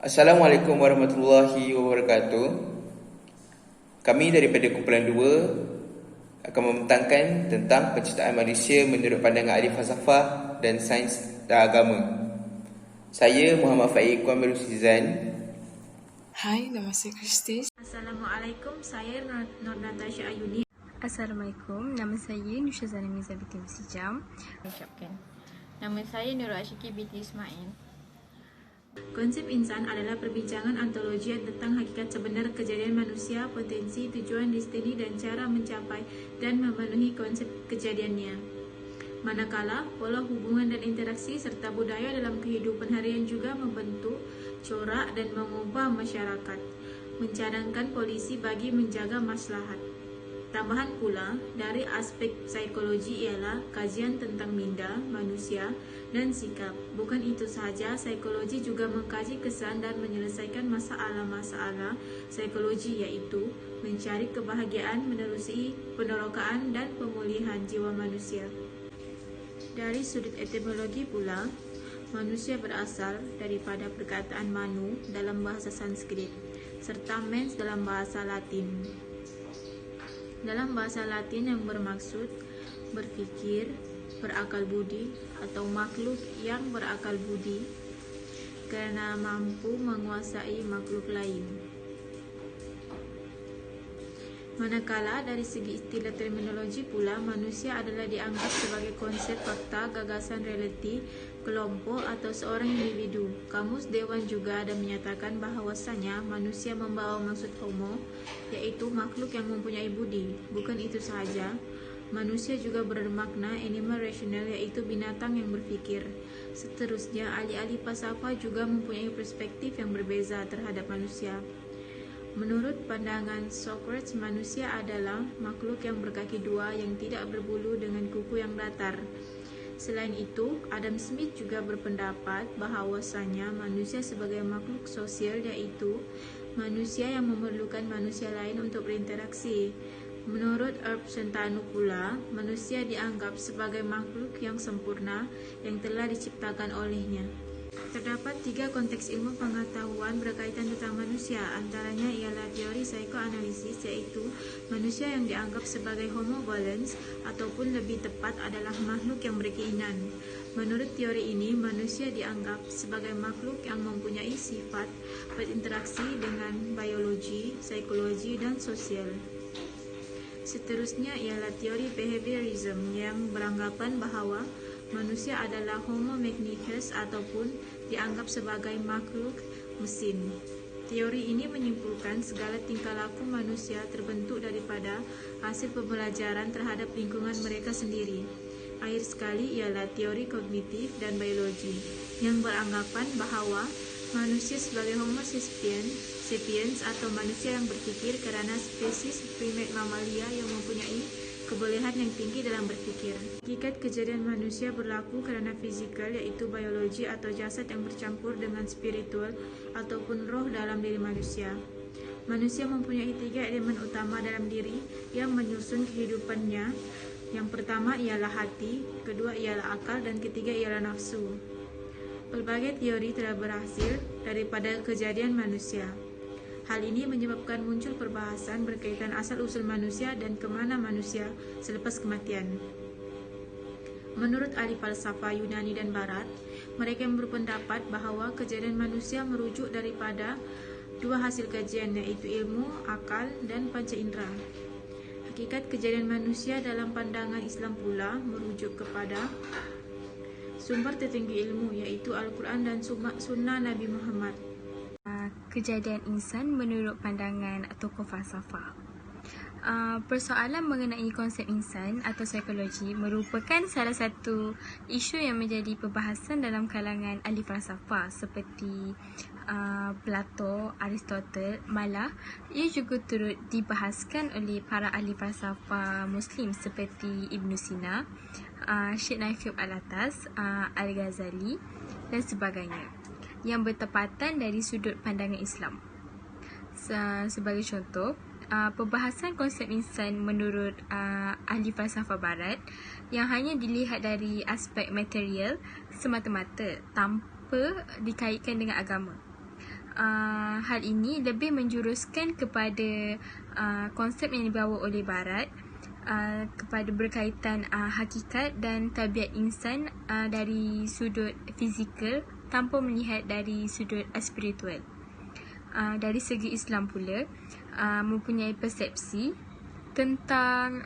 Assalamualaikum warahmatullahi wabarakatuh. Kami daripada kumpulan 2 akan membentangkan tentang penciptaan manusia menurut pandangan ahli falsafah dan sains dan agama. Saya Muhammad Faiq Kuamil Suzan. Hai, nama saya Kristis. Assalamualaikum, saya Nur Natasha Ayuni. Assalamualaikum, nama saya Nusha Zana Mirza binti Sijam. Ucapkan. Nama saya Nurul Asyiki binti Ismail. Konsep insan adalah perbincangan ontologi tentang hakikat sebenar kejadian manusia, potensi, tujuan, destiny, dan cara mencapai dan memenuhi konsep kejadiannya. Manakala pola hubungan dan interaksi serta budaya dalam kehidupan harian juga membentuk corak dan mengubah masyarakat, mencadangkan polisi bagi menjaga maslahat. Tambahan pula, dari aspek psikologi ialah kajian tentang minda, manusia, dan sikap. Bukan itu sahaja, psikologi juga mengkaji kesan dan menyelesaikan masalah-masalah psikologi, iaitu mencari kebahagiaan, menerusi penerokaan dan pemulihan jiwa manusia. Dari sudut etimologi pula, manusia berasal daripada perkataan manu dalam bahasa Sanskrit serta mens dalam bahasa Latin. Dalam bahasa Latin yang bermaksud berfikir, berakal budi, atau makhluk yang berakal budi kerana mampu menguasai makhluk lain. Manakala dari segi istilah terminologi pula, manusia adalah dianggap sebagai konsep fakta, gagasan realiti, kelompok atau seorang individu. Kamus Dewan juga ada menyatakan bahawasanya manusia membawa maksud homo, iaitu makhluk yang mempunyai budi. Bukan itu sahaja, manusia juga bermakna animal rational, iaitu binatang yang berfikir. Seterusnya, ahli-ahli falsafah juga mempunyai perspektif yang berbeza terhadap manusia. Menurut pandangan Socrates, manusia adalah makhluk yang berkaki dua yang tidak berbulu dengan kuku yang datar. Selain itu, Adam Smith juga berpendapat bahawasanya manusia sebagai makhluk sosial, iaitu manusia yang memerlukan manusia lain untuk berinteraksi. Menurut Herb Sentanu pula, manusia dianggap sebagai makhluk yang sempurna yang telah diciptakan olehnya. Terdapat 3 konteks ilmu pengetahuan berkaitan tentang manusia. Antaranya ialah teori psikoanalisis, iaitu manusia yang dianggap sebagai homo volens ataupun lebih tepat adalah makhluk yang berkeinginan. Menurut teori ini, manusia dianggap sebagai makhluk yang mempunyai sifat berinteraksi dengan biologi, psikologi, dan sosial. Seterusnya ialah teori behaviorism yang beranggapan bahawa manusia adalah homo mechanicus ataupun dianggap sebagai makhluk mesin. Teori ini menyimpulkan segala tingkah laku manusia terbentuk daripada hasil pembelajaran terhadap lingkungan mereka sendiri. Akhir sekali ialah teori kognitif dan biologi yang beranggapan bahawa manusia sebagai homo sapiens atau manusia yang berfikir kerana spesies primate mamalia yang mempunyai kebolehan yang tinggi dalam berfikir. Hakikat kejadian manusia berlaku kerana fizikal, iaitu biologi atau jasad yang bercampur dengan spiritual ataupun roh dalam diri manusia. Manusia mempunyai 3 elemen utama dalam diri yang menyusun kehidupannya. Yang pertama ialah hati, kedua ialah akal, dan ketiga ialah nafsu. Pelbagai teori telah berhasil daripada kejadian manusia. Hal ini menyebabkan muncul perbahasan berkaitan asal-usul manusia dan ke mana manusia selepas kematian. Menurut ahli falsafah Yunani dan Barat, mereka yang berpendapat bahawa kejadian manusia merujuk daripada 2 hasil kajian, iaitu ilmu, akal, dan panca indera. Hakikat kejadian manusia dalam pandangan Islam pula merujuk kepada sumber tertinggi ilmu, iaitu Al-Quran dan Sunnah Nabi Muhammad. Kejadian insan menurut pandangan tokoh falsafah. Persoalan mengenai konsep insan atau psikologi merupakan salah satu isu yang menjadi perbahasan dalam kalangan ahli falsafah seperti Plato, Aristotle. Malah ia juga turut dibahaskan oleh para ahli falsafah Muslim seperti Ibn Sina, Syekh Naif Al-Atas, Al-Ghazali dan sebagainya, yang bertepatan dari sudut pandangan Islam. Sebagai contoh, perbahasan konsep insan menurut ahli falsafah barat yang hanya dilihat dari aspek material semata-mata tanpa tanpa dikaitkan dengan agama. Hal ini lebih menjuruskan kepada konsep yang dibawa oleh Barat kepada berkaitan hakikat dan tabiat insan dari sudut fizikal tanpa melihat dari sudut spiritual. Dari segi Islam pula mempunyai persepsi tentang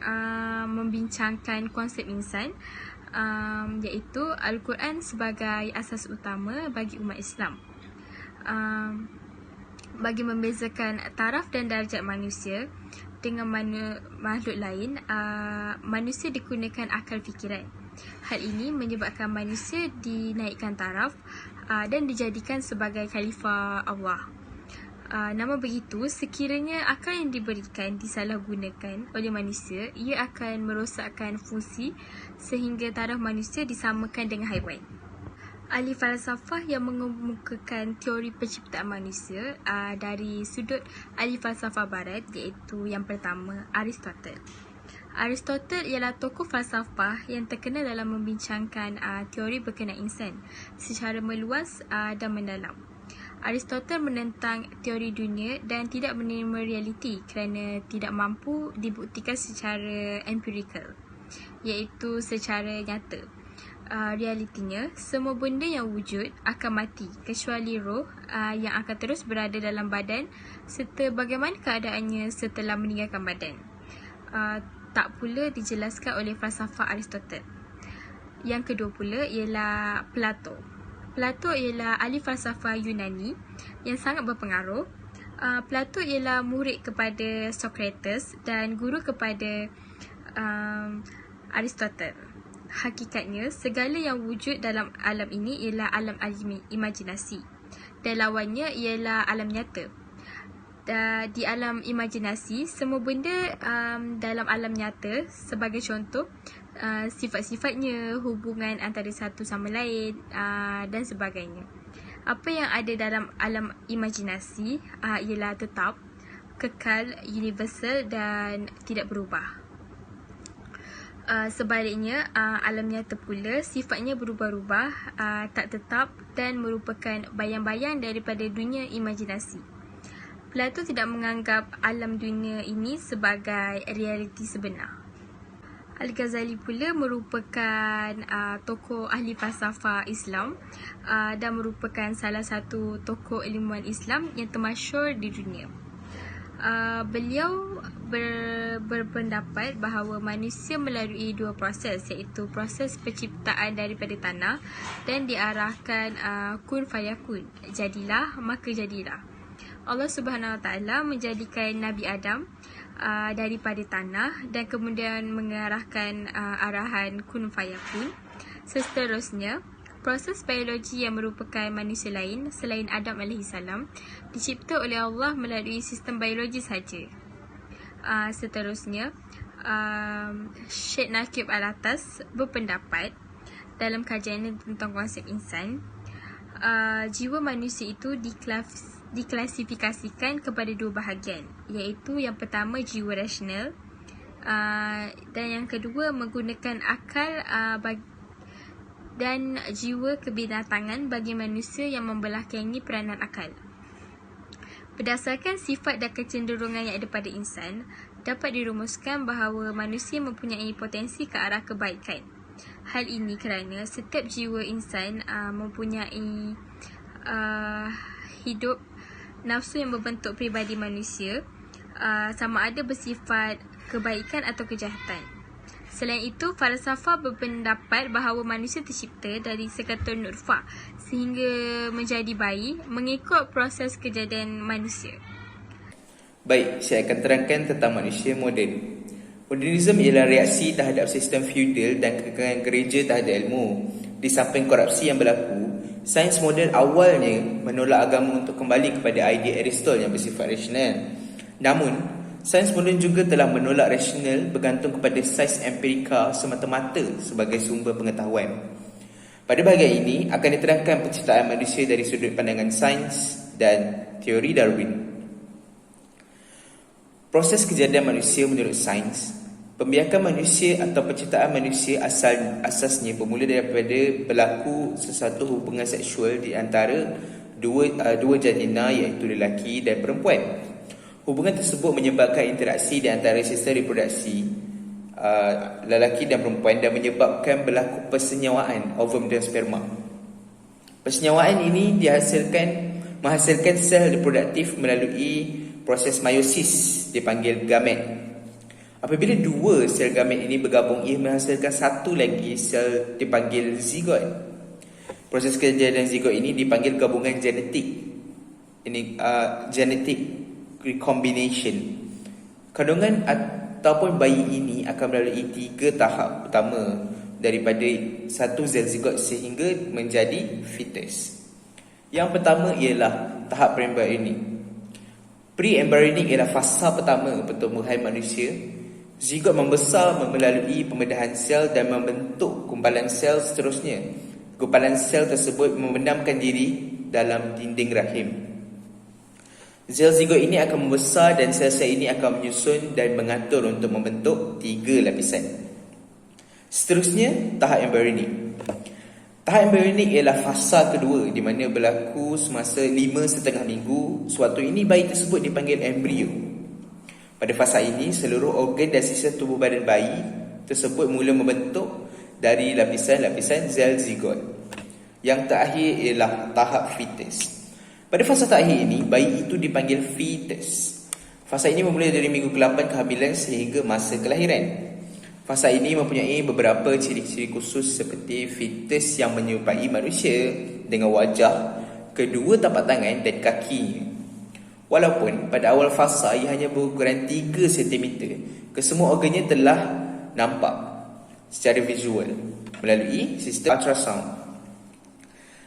membincangkan konsep insan, iaitu Al-Quran sebagai asas utama bagi umat Islam. Bagi membezakan taraf dan darjat manusia dengan makhluk lain, manusia digunakan akal fikiran. Hal ini menyebabkan manusia dinaikkan taraf dan dijadikan sebagai khalifah Allah. Namun begitu, sekiranya akal yang diberikan disalahgunakan oleh manusia, ia akan merosakkan fungsi sehingga taraf manusia disamakan dengan haiwan. Ahli falsafah yang mengemukakan teori penciptaan manusia dari sudut ahli falsafah Barat, iaitu yang pertama, Aristotle. Aristotle ialah tokoh falsafah yang terkenal dalam membincangkan teori berkenaan insan secara meluas dan mendalam. Aristotle menentang teori dunia dan tidak menerima realiti kerana tidak mampu dibuktikan secara empirical, iaitu secara nyata. Realitinya, semua benda yang wujud akan mati kecuali roh yang akan terus berada dalam badan serta bagaimana keadaannya setelah meninggalkan badan. Tak pula dijelaskan oleh falsafah Aristotle. Yang kedua pula ialah Plato. Plato ialah ahli falsafah Yunani yang sangat berpengaruh. Plato ialah murid kepada Socrates dan guru kepada Aristotle. Hakikatnya, segala yang wujud dalam alam ini ialah alam imajinasi dan lawannya ialah alam nyata. Di alam imajinasi, semua benda dalam alam nyata, sebagai contoh, sifat-sifatnya, hubungan antara satu sama lain dan sebagainya. Apa yang ada dalam alam imajinasi ialah tetap, kekal, universal dan tidak berubah. Sebaliknya, alam nyata pula sifatnya berubah-ubah, tak tetap dan merupakan bayang-bayang daripada dunia imajinasi. Plato tidak menganggap alam dunia ini sebagai realiti sebenar. Al-Ghazali pula merupakan tokoh ahli falsafah Islam dan merupakan salah satu tokoh ilmuwan Islam yang termasyhur di dunia. Beliau berpendapat bahawa manusia melalui dua proses, iaitu proses penciptaan daripada tanah dan diarahkan kun fayakun, jadilah maka jadilah. Allah Subhanahu Wa Taala menjadikan Nabi Adam daripada tanah dan kemudian mengarahkan arahan kun fayakun. Seterusnya, proses biologi yang merupakan manusia lain selain Adam AS dicipta oleh Allah melalui sistem biologi saja. Seterusnya, Syed Naqib Al-Atas berpendapat dalam kajiannya tentang konsep insan, jiwa manusia itu diklasifikasikan kepada dua bahagian, iaitu yang pertama jiwa rasional dan yang kedua menggunakan akal dan jiwa kebinatangan bagi manusia yang membelakangi peranan akal. Berdasarkan sifat dan kecenderungan yang ada pada insan, dapat dirumuskan bahawa manusia mempunyai potensi ke arah kebaikan. Hal ini kerana setiap jiwa insan mempunyai hidup nafsu yang membentuk pribadi manusia, sama ada bersifat kebaikan atau kejahatan. Selain itu, falsafah berpendapat bahawa manusia tercipta dari sekatan nutfah sehingga menjadi bayi mengikut proses kejadian manusia. Baik, saya akan terangkan tentang manusia moden. Modernisme ialah reaksi terhadap sistem feudal dan kekangan gereja terhadap ilmu. Di samping korupsi yang berlaku, sains moden awalnya menolak agama untuk kembali kepada idea Aristotle yang bersifat rasional. Namun, sains moden juga telah menolak rasional bergantung kepada sains empirika semata-mata sebagai sumber pengetahuan. Pada bahagian ini akan diterangkan penciptaan manusia dari sudut pandangan sains dan teori Darwin. Proses kejadian manusia menurut sains Pembiakan manusia atau penciptaan manusia asasnya bermula daripada berlaku sesuatu hubungan seksual di antara dua janina, iaitu lelaki dan perempuan. Hubungan tersebut menyebabkan interaksi di antara sistem reproduksi lelaki dan perempuan dan menyebabkan berlaku persenyawaan ovum dan sperma. Persenyawaan ini menghasilkan sel reproduktif melalui proses meiosis, dipanggil gamet. Apabila dua sel gamet ini bergabung, ia menghasilkan satu lagi sel dipanggil zigot. Proses kejadian zigot ini dipanggil gabungan genetik. Ini genetic recombination. Kandungan ataupun bayi ini akan melalui 3 tahap utama daripada satu sel zigot sehingga menjadi fetus. Yang pertama ialah tahap pre-embryonic. Pre-embryonic ialah fasa pertama pertumbuhan manusia. Zigot membesar melalui pembedahan sel dan membentuk gumpalan sel seterusnya. Gumpalan sel tersebut memendamkan diri dalam dinding rahim. Sel zigot ini akan membesar dan sel-sel ini akan menyusun dan mengatur untuk membentuk 3 lapisan. Seterusnya, tahap embryonic. Tahap embryonic ialah fasa kedua di mana berlaku semasa 5,5 minggu. Suatu ini bayi tersebut dipanggil embrio. Pada fasa ini, seluruh organ dan sistem tubuh badan bayi tersebut mula membentuk dari lapisan-lapisan sel zigot. Yang terakhir ialah tahap fetus. Pada fasa terakhir ini, bayi itu dipanggil fetus. Fasa ini bermula dari minggu ke-8 kehamilan sehingga masa kelahiran. Fasa ini mempunyai beberapa ciri-ciri khusus seperti fetus yang menyerupai manusia dengan wajah, kedua tapak tangan dan kaki. Walaupun pada awal fasa ia hanya berukuran 3 cm, kesemua organnya telah nampak secara visual melalui sistem ultrasound.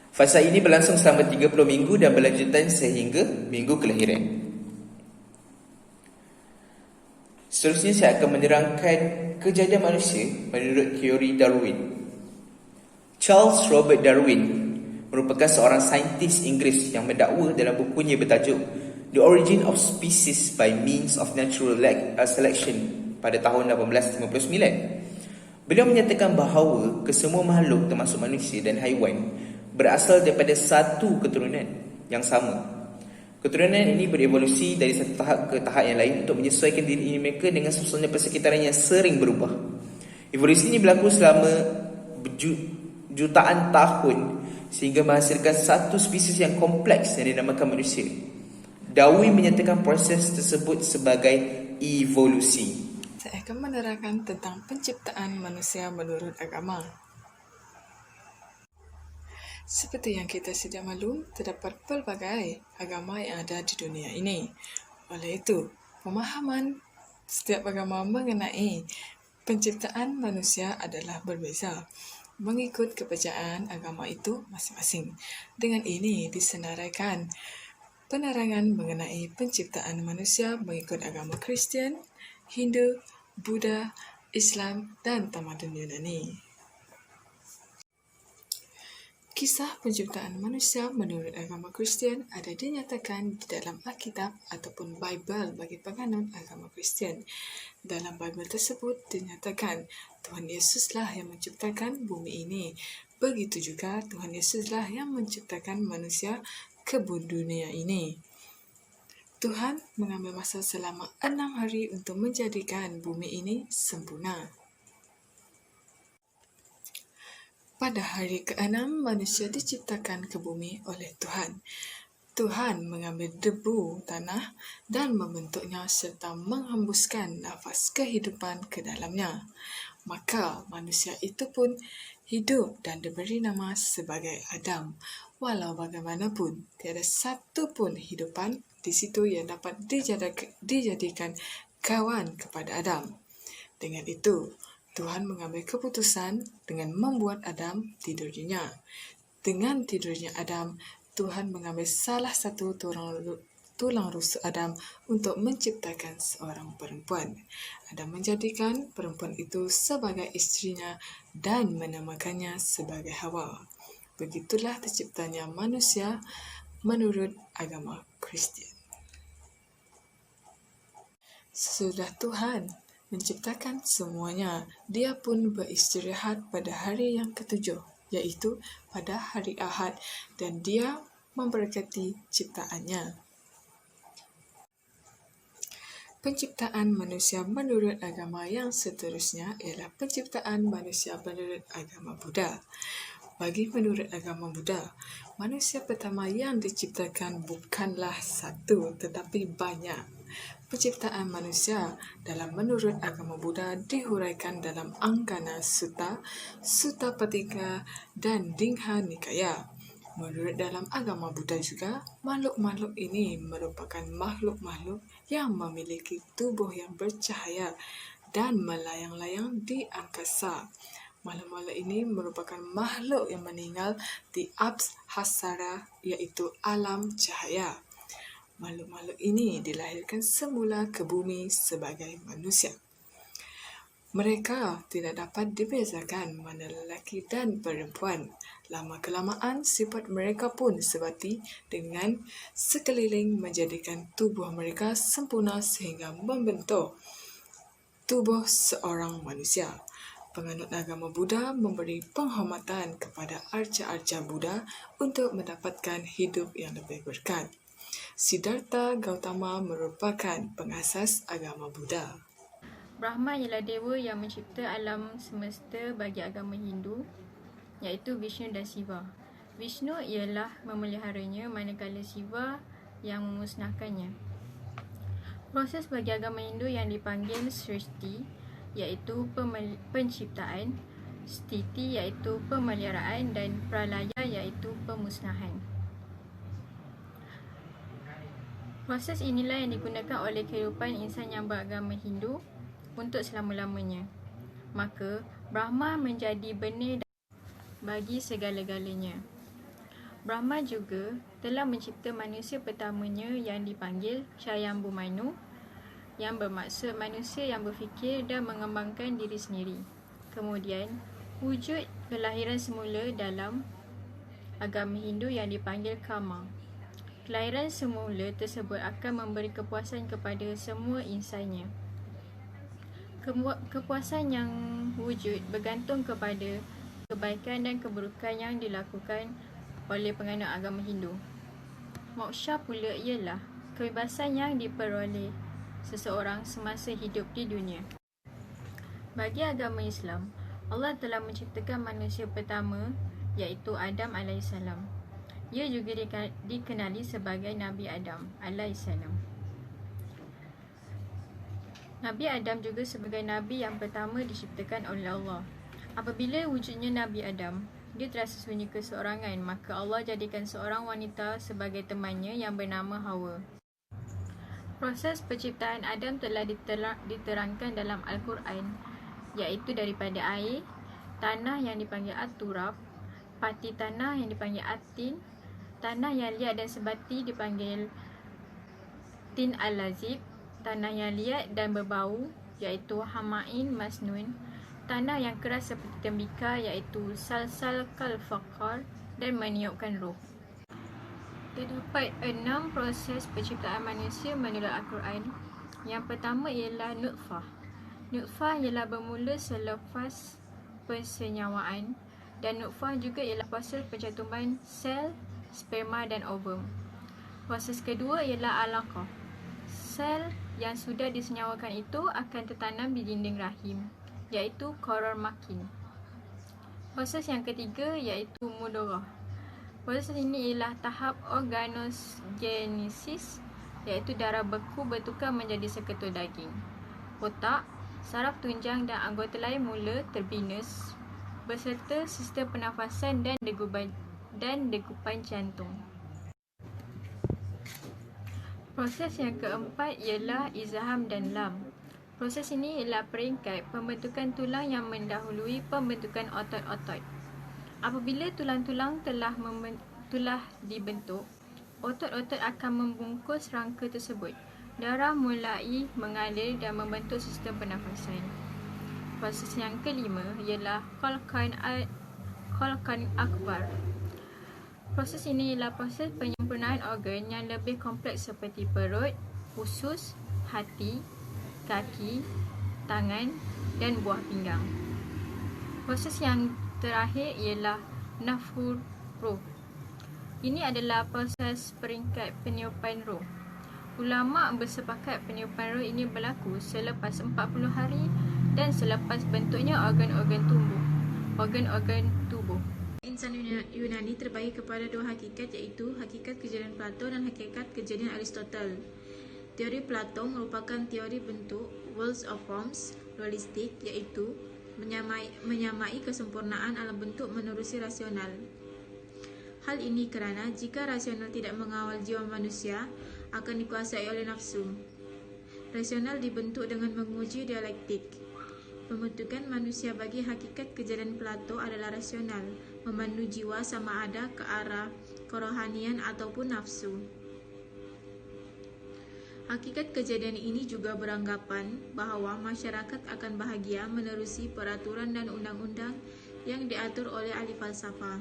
Fasa ini berlangsung selama 30 minggu dan berlanjutan sehingga minggu kelahiran. Seterusnya saya akan menerangkan kejadian manusia menurut teori Darwin. Charles Robert Darwin merupakan seorang saintis Inggeris yang mendakwa dalam bukunya bertajuk The Origin of Species by Means of Natural Selection pada tahun 1859. Beliau menyatakan bahawa kesemua makhluk termasuk manusia dan haiwan berasal daripada satu keturunan yang sama. Keturunan ini berevolusi dari satu tahap ke tahap yang lain untuk menyesuaikan diri mereka dengan susunan persekitaran yang sering berubah. Evolusi ini berlaku selama jutaan tahun sehingga menghasilkan satu spesies yang kompleks yang dinamakan manusia. Darwin menyatakan proses tersebut sebagai evolusi. Saya akan menerangkan tentang penciptaan manusia menurut agama. Seperti yang kita sedia maklum, terdapat pelbagai agama yang ada di dunia ini. Oleh itu, pemahaman setiap agama mengenai penciptaan manusia adalah berbeza mengikut kepercayaan agama itu masing-masing. Dengan ini disenaraikan penerangan mengenai penciptaan manusia mengikut agama Kristian, Hindu, Buddha, Islam dan tamadun Yunani. Kisah penciptaan manusia menurut agama Kristian ada dinyatakan di dalam Alkitab ataupun Bible bagi penganut agama Kristian. Dalam Bible tersebut dinyatakan Tuhan Yesuslah yang menciptakan bumi ini. Begitu juga Tuhan Yesuslah yang menciptakan manusia ke dunia ini. Tuhan mengambil masa selama 6 hari untuk menjadikan bumi ini sempurna. Pada hari ke-6, manusia diciptakan ke bumi oleh Tuhan. Tuhan mengambil debu tanah dan membentuknya serta menghembuskan nafas kehidupan ke dalamnya. Maka manusia itu pun hidup dan diberi nama sebagai Adam. Walau bagaimanapun, tiada satu pun hidupan di situ yang dapat dijadikan kawan kepada Adam. Dengan itu, Tuhan mengambil keputusan dengan membuat Adam tidurnya. Dengan tidurnya Adam, Tuhan mengambil salah satu tulang rusuk Adam untuk menciptakan seorang perempuan. Adam menjadikan perempuan itu sebagai istrinya dan menamakannya sebagai Hawa. Begitulah terciptanya manusia menurut agama Kristian. Sesudah Tuhan menciptakan semuanya. Dia pun beristirahat pada hari yang ketujuh, iaitu pada hari Ahad, dan Dia memberkati ciptaannya. Penciptaan manusia menurut agama yang seterusnya ialah penciptaan manusia menurut agama Buddha. Bagi menurut agama Buddha, manusia pertama yang diciptakan bukanlah satu tetapi banyak. Penciptaan manusia dalam menurut agama Buddha dihuraikan dalam Anggana Sutta, Sutta Pitaka dan Dingha Nikaya. Menurut dalam agama Buddha juga, makhluk-makhluk ini merupakan makhluk-makhluk yang memiliki tubuh yang bercahaya dan melayang-layang di angkasa. Makhluk-makhluk ini merupakan makhluk yang meninggal di Abhasara, iaitu alam cahaya. Makhluk-makhluk ini dilahirkan semula ke bumi sebagai manusia. Mereka tidak dapat dibezakan mana lelaki dan perempuan. Lama-kelamaan, sifat mereka pun sebati dengan sekeliling menjadikan tubuh mereka sempurna sehingga membentuk tubuh seorang manusia. Penganut agama Buddha memberi penghormatan kepada arca-arca Buddha untuk mendapatkan hidup yang lebih berkat. Siddhartha Gautama merupakan pengasas agama Buddha. Brahma ialah dewa yang mencipta alam semesta bagi agama Hindu, iaitu Vishnu dan Shiva. Vishnu ialah memeliharanya, manakala Shiva yang memusnahkannya. Proses bagi agama Hindu yang dipanggil Srishti, iaitu penciptaan, Stiti iaitu pemeliharaan, dan Pralaya iaitu pemusnahan. Proses inilah yang digunakan oleh kehidupan insan yang beragama Hindu untuk selama-lamanya. Maka, Brahma menjadi benih bagi segala-galanya. Brahma juga telah mencipta manusia pertamanya yang dipanggil Swayambhu Manu, yang bermaksud manusia yang berfikir dan mengembangkan diri sendiri. Kemudian, wujud kelahiran semula dalam agama Hindu yang dipanggil Karma. Kelahiran semula tersebut akan memberi kepuasan kepada semua insannya. Kepuasan yang wujud bergantung kepada kebaikan dan keburukan yang dilakukan oleh penganut agama Hindu. Moksha pula ialah kebebasan yang diperoleh seseorang semasa hidup di dunia. Bagi agama Islam, Allah telah menciptakan manusia pertama, iaitu Adam AS. Ia juga dikenali sebagai Nabi Adam AS. Nabi Adam juga sebagai Nabi yang pertama diciptakan oleh Allah. Apabila wujudnya Nabi Adam, dia terasa sunyi keseorangan, maka Allah jadikan seorang wanita sebagai temannya yang bernama Hawa. Proses penciptaan Adam telah diterangkan dalam Al-Quran, iaitu daripada air, tanah yang dipanggil At-Turab, pati tanah yang dipanggil At-Tin, tanah yang liat dan sebati dipanggil Tin Al-Lazib, tanah yang liat dan berbau iaitu Hamain Masnun, tanah yang keras seperti tembikar iaitu Salsal Kal-Fakar, dan meniupkan roh. Terdapat 6 proses penciptaan manusia menurut Al-Quran. Yang pertama ialah nutfah. Nutfah ialah bermula selepas persenyawaan, dan nutfah juga ialah proses pencantuman sel, sperma dan ovum. Proses kedua ialah alaqah. Sel yang sudah disenyawakan itu akan tertanam di dinding rahim, iaitu qoror makin. Proses yang ketiga iaitu mudghah. Proses ini ialah tahap organogenesis, iaitu darah beku bertukar menjadi seketul daging. Otak, saraf tunjang dan anggota lain mula terbina beserta sistem pernafasan dan degupan jantung. Proses yang keempat ialah izham dan lam. Proses ini ialah peringkat pembentukan tulang yang mendahului pembentukan otot-otot. Apabila tulang-tulang telah dibentuk, otot-otot akan membungkus rangka tersebut. Darah mulai mengalir dan membentuk sistem pernafasan. Proses yang kelima ialah khalqan akbar. Proses ini ialah proses penyempurnaan organ yang lebih kompleks seperti perut, usus, hati, kaki, tangan dan buah pinggang. Proses yang terakhir ialah nafkhur ruh. Ini adalah proses peringkat peniupan roh. Ulama bersepakat peniupan roh ini berlaku selepas 40 hari dan selepas bentuknya organ-organ tubuh. Insan Yunani terbagi kepada dua hakikat, iaitu hakikat kejadian Plato dan hakikat kejadian Aristotle. Teori Plato merupakan teori bentuk worlds of forms dualistik, iaitu menyamai kesempurnaan alam bentuk menerusi rasional. Hal ini kerana jika rasional tidak mengawal jiwa manusia, akan dikuasai oleh nafsu. Rasional dibentuk dengan menguji dialektik. Pembentukan manusia bagi hakikat kejadian Plato adalah rasional, memandu jiwa sama ada ke arah kerohanian ataupun nafsu. Hakikat kejadian ini juga beranggapan bahawa masyarakat akan bahagia menerusi peraturan dan undang-undang yang diatur oleh ahli falsafah.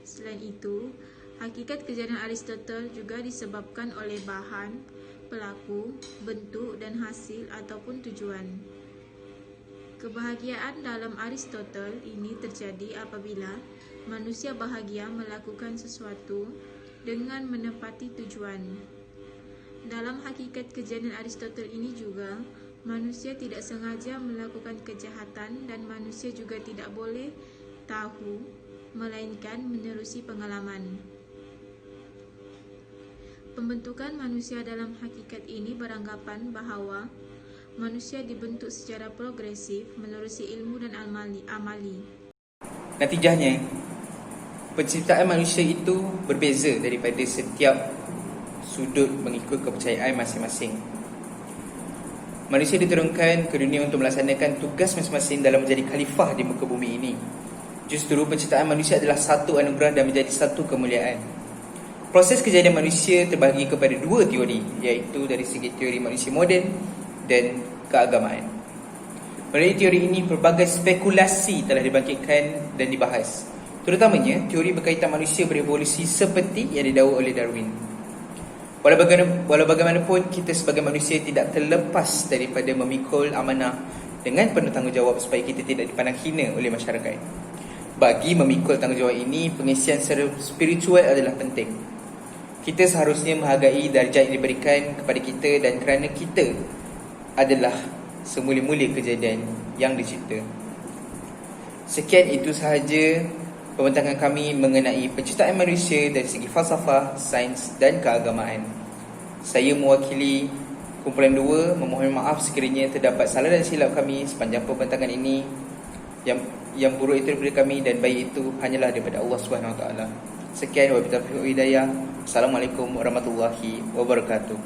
Selain itu, hakikat kejadian Aristotle juga disebabkan oleh bahan, pelaku, bentuk dan hasil ataupun tujuan. Kebahagiaan dalam Aristotle ini terjadi apabila manusia bahagia melakukan sesuatu dengan menepati tujuan. Dalam hakikat kejadian Aristotle ini juga, manusia tidak sengaja melakukan kejahatan dan manusia juga tidak boleh tahu, melainkan menerusi pengalaman. Pembentukan manusia dalam hakikat ini beranggapan bahawa manusia dibentuk secara progresif menerusi ilmu dan amali. Natijahnya, penciptaan manusia itu berbeza daripada setiap sudut mengikut kepercayaan masing-masing. Manusia diturunkan ke dunia untuk melaksanakan tugas masing-masing dalam menjadi khalifah di muka bumi ini. Justru penciptaan manusia adalah satu anugerah dan menjadi satu kemuliaan. Proses kejadian manusia terbahagi kepada dua teori, iaitu dari segi teori manusia moden dan keagamaan. Melalui teori ini, pelbagai spekulasi telah dibangkitkan dan dibahas. Terutamanya, teori berkaitan manusia berevolusi seperti yang didakwa oleh Darwin. Walau bagaimanapun, kita sebagai manusia tidak terlepas daripada memikul amanah dengan penuh tanggungjawab supaya kita tidak dipandang hina oleh masyarakat. Bagi memikul tanggungjawab ini, pengisian secara spiritual adalah penting. Kita seharusnya menghargai darjat yang diberikan kepada kita dan kerana kita adalah semula-mula kejadian yang dicipta. Sekian itu sahaja pembincangan kami mengenai penciptaan manusia dari segi falsafah, sains dan keagamaan. Saya mewakili kumpulan 2 memohon maaf sekiranya terdapat salah dan silap kami sepanjang pembincangan ini. Yang buruk itu daripada kami dan baik itu hanyalah daripada Allah SWT. Sekian, wabillahi taufiq wal hidayah. Assalamualaikum warahmatullahi wabarakatuh.